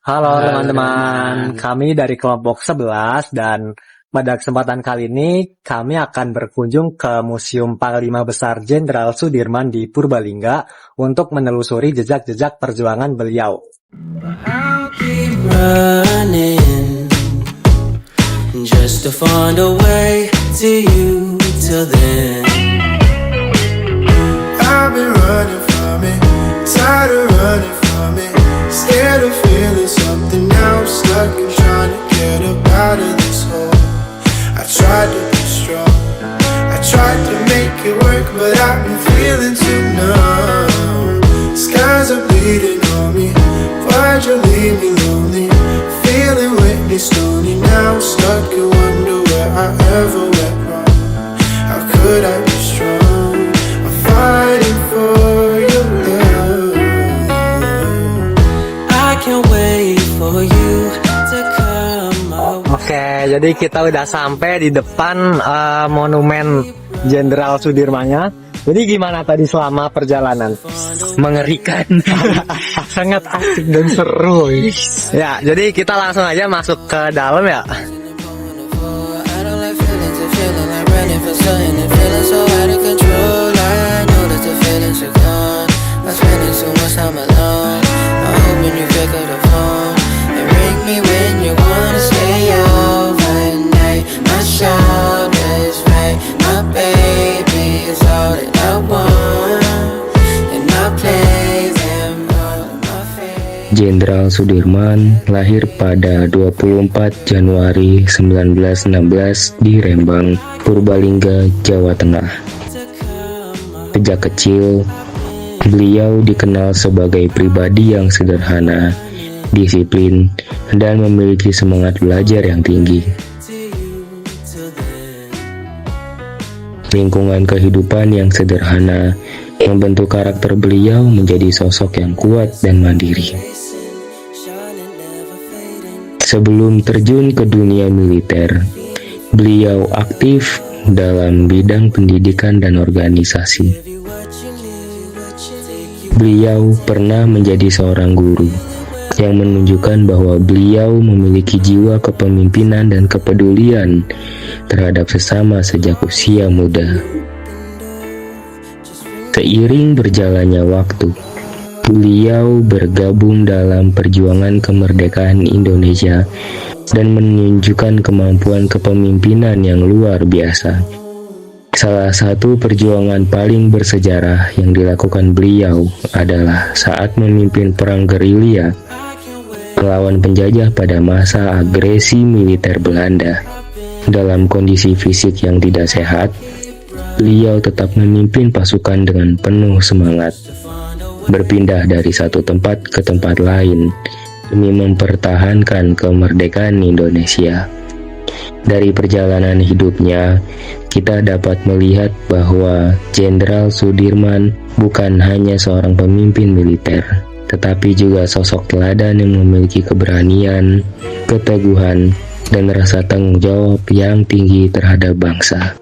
Halo Halo teman-teman, teman-teman. kami dari kelompok 11 dan pada kesempatan kali ini kami akan berkunjung ke Museum Panglima Besar Jenderal Sudirman di Purbalingga untuk menelusuri jejak-jejak perjuangan beliau. I'll keep running just to find a way to you till then. I've been running from it, tired of running from it, scared of feeling something now, stuck and trying to get up out of this hole. I tried to be strong, I tried to make it work, but I've been feeling too numb. Skies are bleeding on me, why'd you leave me lonely? Feeling witness stony now, stuck and wonder where I ever went wrong. How could I be strong? I'm fighting for your love. I can't wait for you to come away. Oke, jadi kita udah sampai di depan monumen Jenderal Sudirmannya. Jadi gimana tadi selama perjalanan? Mengerikan. Sangat asik dan seru. Ya, jadi kita langsung aja masuk ke dalam ya. I don't like feelings and feeling like running for something and feeling so out of control. I know that the feelings are gone. I'm spending so much time alone. I'm hoping you pick up the phone and ring me when you wanna stay overnight. My shoulders right, my baby is all that I want, and I play them all in my face. Jenderal Sudirman lahir pada 24 Januari 1916 di Rembang, Purbalingga, Jawa Tengah. Sejak kecil, beliau dikenal sebagai pribadi yang sederhana, disiplin, dan memiliki semangat belajar yang tinggi. Lingkungan kehidupan yang sederhana membentuk karakter beliau menjadi sosok yang kuat dan mandiri. Sebelum terjun ke dunia militer, beliau aktif dalam bidang pendidikan dan organisasi. Beliau pernah menjadi seorang guru yang menunjukkan bahwa beliau memiliki jiwa kepemimpinan dan kepedulian terhadap sesama sejak usia muda. Seiring berjalannya waktu, beliau bergabung dalam perjuangan kemerdekaan Indonesia dan menunjukkan kemampuan kepemimpinan yang luar biasa. Salah satu perjuangan paling bersejarah yang dilakukan beliau adalah saat memimpin perang gerilya melawan penjajah pada masa agresi militer Belanda. Dalam kondisi fisik yang tidak sehat, beliau tetap memimpin pasukan dengan penuh semangat, berpindah dari satu tempat ke tempat lain demi mempertahankan kemerdekaan Indonesia. Dari perjalanan hidupnya, kita dapat melihat bahwa Jenderal Sudirman bukan hanya seorang pemimpin militer, tetapi juga sosok teladan yang memiliki keberanian, keteguhan, dan rasa tanggung jawab yang tinggi terhadap bangsa.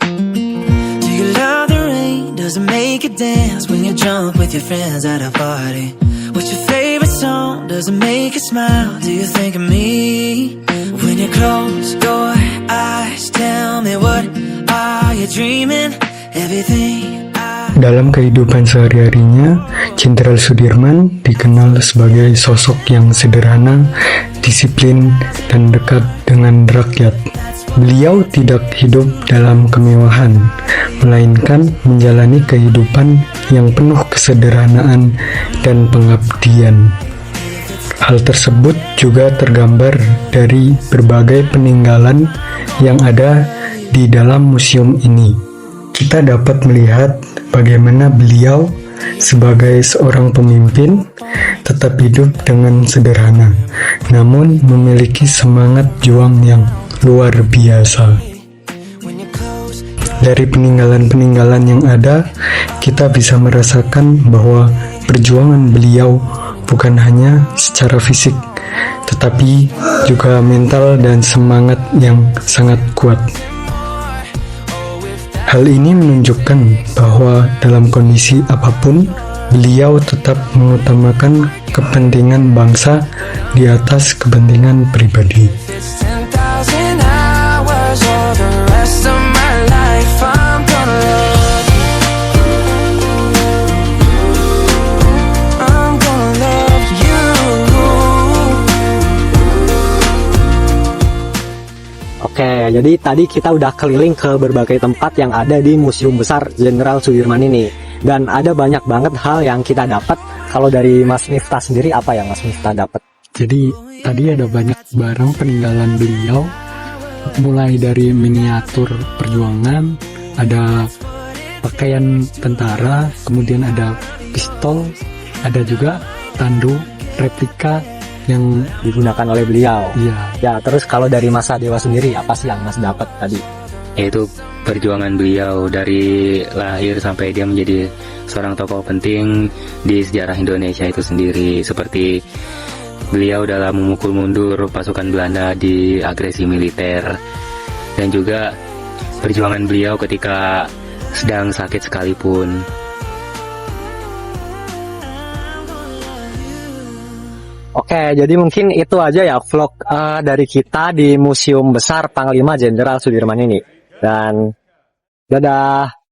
Do you love the rain? Does it make you dance when you jump with your friends at a party? What's your favorite song? Does it make you smile? Do you think of me? When you close your eyes, tell me what are you dreaming? Everything Dalam kehidupan sehari-harinya, Jenderal Sudirman dikenal sebagai sosok yang sederhana, disiplin, dan dekat dengan rakyat. Beliau tidak hidup dalam kemewahan, melainkan menjalani kehidupan yang penuh kesederhanaan dan pengabdian. Hal tersebut juga tergambar dari berbagai peninggalan yang ada di dalam museum ini. Kita dapat melihat bagaimana beliau sebagai seorang pemimpin tetap hidup dengan sederhana, namun memiliki semangat juang yang luar biasa. Dari peninggalan-peninggalan yang ada, kita bisa merasakan bahwa perjuangan beliau bukan hanya secara fisik, tetapi juga mental dan semangat yang sangat kuat. Hal ini menunjukkan bahwa dalam kondisi apapun, beliau tetap mengutamakan kepentingan bangsa di atas kepentingan pribadi. It's 10,000 hours or the rest of my life. I'm gonna love you. I'm gonna love you. Oke, jadi tadi kita udah keliling ke berbagai tempat yang ada di Museum Besar Jenderal Sudirman ini. Dan ada banyak banget hal yang kita dapat. Kalau dari Mas Miftah sendiri, apa yang Mas Miftah dapat? Jadi tadi ada banyak barang peninggalan beliau, mulai dari miniatur perjuangan, ada pakaian tentara, kemudian ada pistol, ada juga tandu replika yang Digunakan oleh beliau. ya Ya, terus kalau dari Mas Dewa sendiri, apa sih yang Mas dapat tadi? Yaitu perjuangan beliau dari lahir sampai dia menjadi seorang tokoh penting di sejarah Indonesia itu sendiri, seperti beliau dalam memukul mundur pasukan Belanda di agresi militer, dan juga perjuangan beliau ketika sedang sakit sekalipun. Oke, jadi mungkin itu aja ya vlog dari kita di Museum Besar Panglima Jenderal Sudirman ini. Dan dadah.